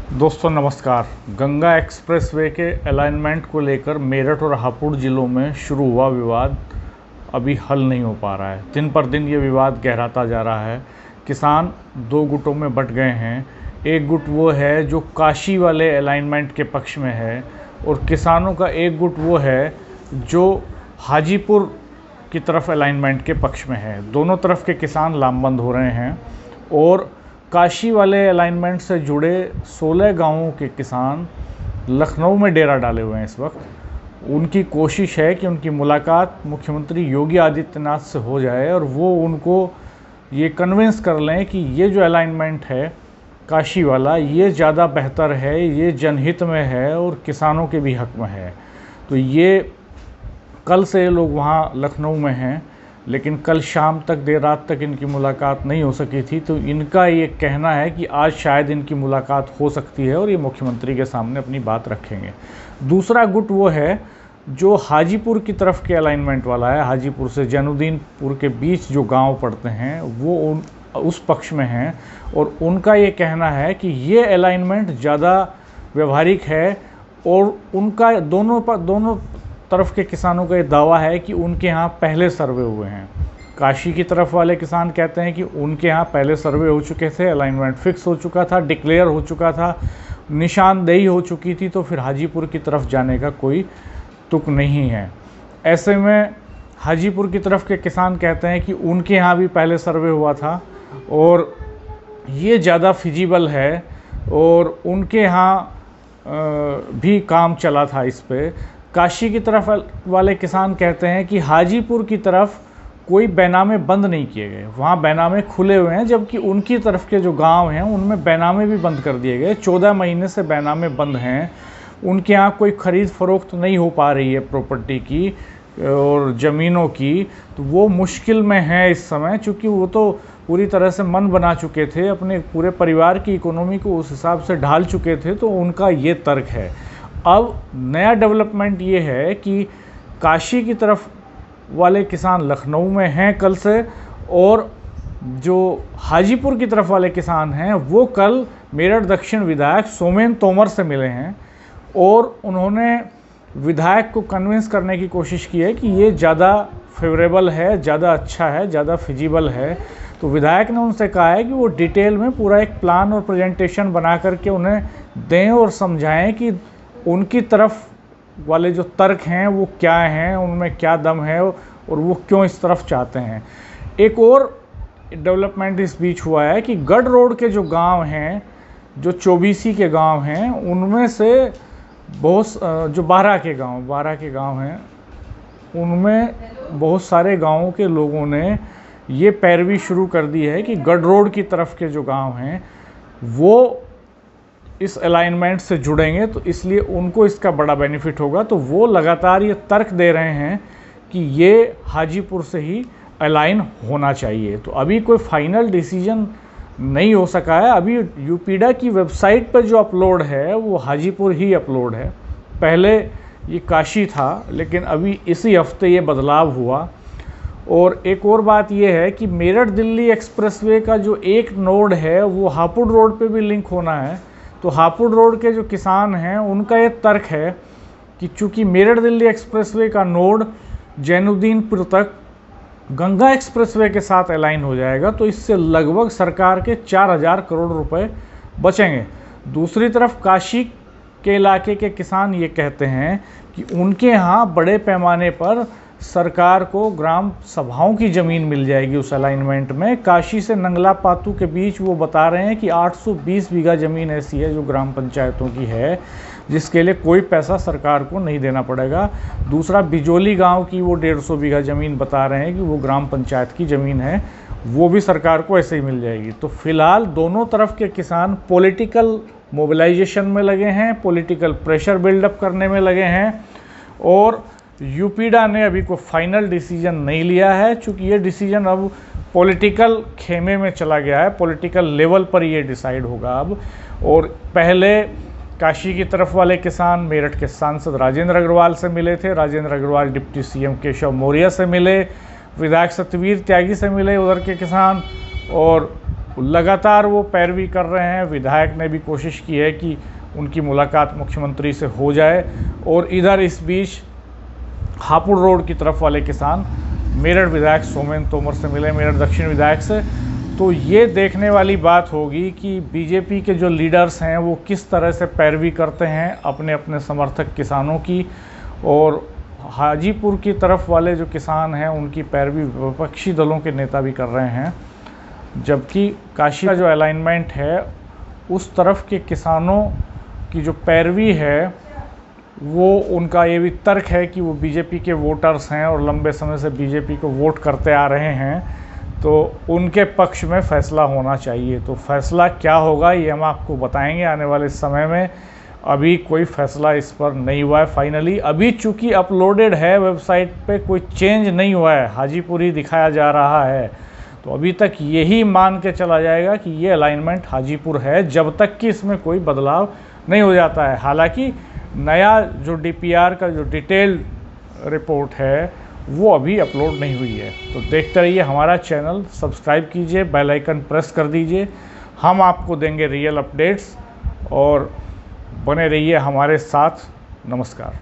दोस्तों नमस्कार। गंगा एक्सप्रेसवे के अलाइनमेंट को लेकर मेरठ और हापुड़ जिलों में शुरू हुआ विवाद अभी हल नहीं हो पा रहा है। दिन पर दिन ये विवाद गहराता जा रहा है। किसान दो गुटों में बंट गए हैं। एक गुट वो है जो काशी वाले अलाइनमेंट के पक्ष में है और किसानों का एक गुट वो है जो हाजीपुर की तरफ अलाइनमेंट के पक्ष में है। दोनों तरफ के किसान लामबंद हो रहे हैं और काशी वाले अलाइनमेंट से जुड़े 16 गांवों के किसान लखनऊ में डेरा डाले हुए हैं इस वक्त। उनकी कोशिश है कि उनकी मुलाकात मुख्यमंत्री योगी आदित्यनाथ से हो जाए और वो उनको ये कन्विंस कर लें कि ये जो अलाइनमेंट है काशी वाला ये ज़्यादा बेहतर है, ये जनहित में है और किसानों के भी हक में है। तो ये कल से लोग वहाँ लखनऊ में हैं, लेकिन कल शाम तक देर रात तक इनकी मुलाकात नहीं हो सकी थी। तो इनका ये कहना है कि आज शायद इनकी मुलाकात हो सकती है और ये मुख्यमंत्री के सामने अपनी बात रखेंगे। दूसरा गुट वो है जो हाजीपुर की तरफ के अलाइनमेंट वाला है। हाजीपुर से जैनुद्दीनपुर के बीच जो गांव पड़ते हैं वो उस पक्ष में हैं और उनका ये कहना है कि ये अलाइनमेंट ज़्यादा व्यवहारिक है और उनका दोनों तरफ के किसानों का ये दावा है कि उनके यहाँ पहले सर्वे हुए हैं। काशी की तरफ वाले किसान कहते हैं कि उनके यहाँ पहले सर्वे हो चुके थे, अलाइनमेंट फिक्स हो चुका था, डिक्लेयर हो चुका था, निशानदेही हो चुकी थी, तो फिर हाजीपुर की तरफ जाने का कोई तुक नहीं है। ऐसे में हाजीपुर की तरफ के किसान कहते हैं कि उनके यहाँ भी पहले सर्वे हुआ था और ये ज़्यादा फिजिबल है और उनके यहाँ भी काम चला था इस पे। काशी की तरफ वाले किसान कहते हैं कि हाजीपुर की तरफ कोई बैनामे बंद नहीं किए गए, वहाँ बैनामे खुले हुए हैं, जबकि उनकी तरफ के जो गांव हैं उनमें बैनामे भी बंद कर दिए गए। 14 महीने से बैनामे बंद हैं। उनके यहाँ कोई ख़रीद फरोख्त नहीं हो पा रही है प्रॉपर्टी की और ज़मीनों की, तो वो मुश्किल में है इस समय, चूँकि वो तो पूरी तरह से मन बना चुके थे, अपने पूरे परिवार की इकोनॉमी को उस हिसाब से ढाल चुके थे। तो उनका ये तर्क है। अब नया डेवलपमेंट ये है कि काशी की तरफ वाले किसान लखनऊ में हैं कल से और जो हाजीपुर की तरफ वाले किसान हैं वो कल मेरठ दक्षिण विधायक सोमेन तोमर से मिले हैं और उन्होंने विधायक को कन्विंस करने की कोशिश की है कि ये ज़्यादा फेवरेबल है, ज़्यादा अच्छा है, ज़्यादा फिजिबल है। तो विधायक ने उनसे कहा है कि वो डिटेल में पूरा एक प्लान और प्रेजेंटेशन बना करके उन्हें दें और समझाएं कि उनकी तरफ वाले जो तर्क हैं वो क्या हैं, उनमें क्या दम है और वो क्यों इस तरफ चाहते हैं। एक और डेवलपमेंट इस बीच हुआ है कि गढ़ रोड के जो गांव हैं, जो चौबीसी के गांव हैं, उनमें से बहुत जो 12 के गांव हैं, उनमें बहुत सारे गांवों के लोगों ने ये पैरवी शुरू कर दी है कि गढ़ रोड की तरफ के जो गांव हैं वो इस अलाइनमेंट से जुड़ेंगे, तो इसलिए उनको इसका बड़ा बेनिफिट होगा। तो वो लगातार ये तर्क दे रहे हैं कि ये हाजीपुर से ही अलाइन होना चाहिए। तो अभी कोई फाइनल डिसीजन नहीं हो सका है। अभी यूपीडा की वेबसाइट पर जो अपलोड है वो हाजीपुर ही अपलोड है। पहले ये काशी था, लेकिन अभी इसी हफ्ते ये बदलाव हुआ। और एक और बात ये है कि मेरठ दिल्ली एक्सप्रेसवे का जो एक नोड है वो हापुड़ रोड पे भी लिंक होना है। तो हापुड़ रोड के जो किसान हैं उनका ये तर्क है कि चूंकि मेरठ दिल्ली एक्सप्रेसवे का नोड जैनुद्दीनपुर तक गंगा एक्सप्रेसवे के साथ अलाइन हो जाएगा, तो इससे लगभग सरकार के 4000 करोड़ रुपए बचेंगे। दूसरी तरफ काशी के इलाके के किसान ये कहते हैं कि उनके यहाँ बड़े पैमाने पर सरकार को ग्राम सभाओं की ज़मीन मिल जाएगी उस अलाइनमेंट में। काशी से नंगला पातू के बीच वो बता रहे हैं कि 820 बीघा ज़मीन ऐसी है जो ग्राम पंचायतों की है, जिसके लिए कोई पैसा सरकार को नहीं देना पड़ेगा। दूसरा बिजोली गांव की वो 150 बीघा ज़मीन बता रहे हैं कि वो ग्राम पंचायत की ज़मीन है, वो भी सरकार को ऐसे ही मिल जाएगी। तो फिलहाल दोनों तरफ के किसान पॉलिटिकल मोबिलाइजेशन में लगे हैं, पॉलिटिकल प्रेशर बिल्डअप करने में लगे हैं और यूपीडा ने अभी कोई फाइनल डिसीजन नहीं लिया है, चूँकि ये डिसीजन अब पॉलिटिकल खेमे में चला गया है, पॉलिटिकल लेवल पर ये डिसाइड होगा अब। और पहले काशी की तरफ वाले किसान मेरठ के सांसद राजेंद्र अग्रवाल से मिले थे, राजेंद्र अग्रवाल डिप्टी सीएम केशव मौर्य से मिले, विधायक सतवीर त्यागी से मिले उधर के किसान, और लगातार वो पैरवी कर रहे हैं। विधायक ने भी कोशिश की है कि उनकी मुलाकात मुख्यमंत्री से हो जाए, और इधर इस बीच हापुड़ रोड की तरफ वाले किसान मेरठ विधायक सोमेन तोमर से मिले, मेरठ दक्षिण विधायक से। तो ये देखने वाली बात होगी कि बीजेपी के जो लीडर्स हैं वो किस तरह से पैरवी करते हैं अपने अपने समर्थक किसानों की, और हाजीपुर की तरफ वाले जो किसान हैं उनकी पैरवी विपक्षी दलों के नेता भी कर रहे हैं। जबकि काशी का जो अलाइनमेंट है उस तरफ के किसानों की जो पैरवी है वो, उनका ये भी तर्क है कि वो बीजेपी के वोटर्स हैं और लंबे समय से बीजेपी को वोट करते आ रहे हैं, तो उनके पक्ष में फ़ैसला होना चाहिए। तो फ़ैसला क्या होगा ये हम आपको बताएंगे आने वाले समय में। अभी कोई फ़ैसला इस पर नहीं हुआ है फाइनली। अभी चूँकि अपलोडेड है वेबसाइट पे, कोई चेंज नहीं हुआ है, हाजीपुर ही दिखाया जा रहा है, तो अभी तक यही मान के चला जाएगा कि ये अलाइनमेंट हाजीपुर है, जब तक कि इसमें कोई बदलाव नहीं हो जाता है। हालांकि नया जो डीपीआर का जो डिटेल रिपोर्ट है वो अभी अपलोड नहीं हुई है। तो देखते रहिए हमारा चैनल, सब्सक्राइब कीजिए, बेल आइकन प्रेस कर दीजिए। हम आपको देंगे रियल अपडेट्स, और बने रहिए हमारे साथ। नमस्कार।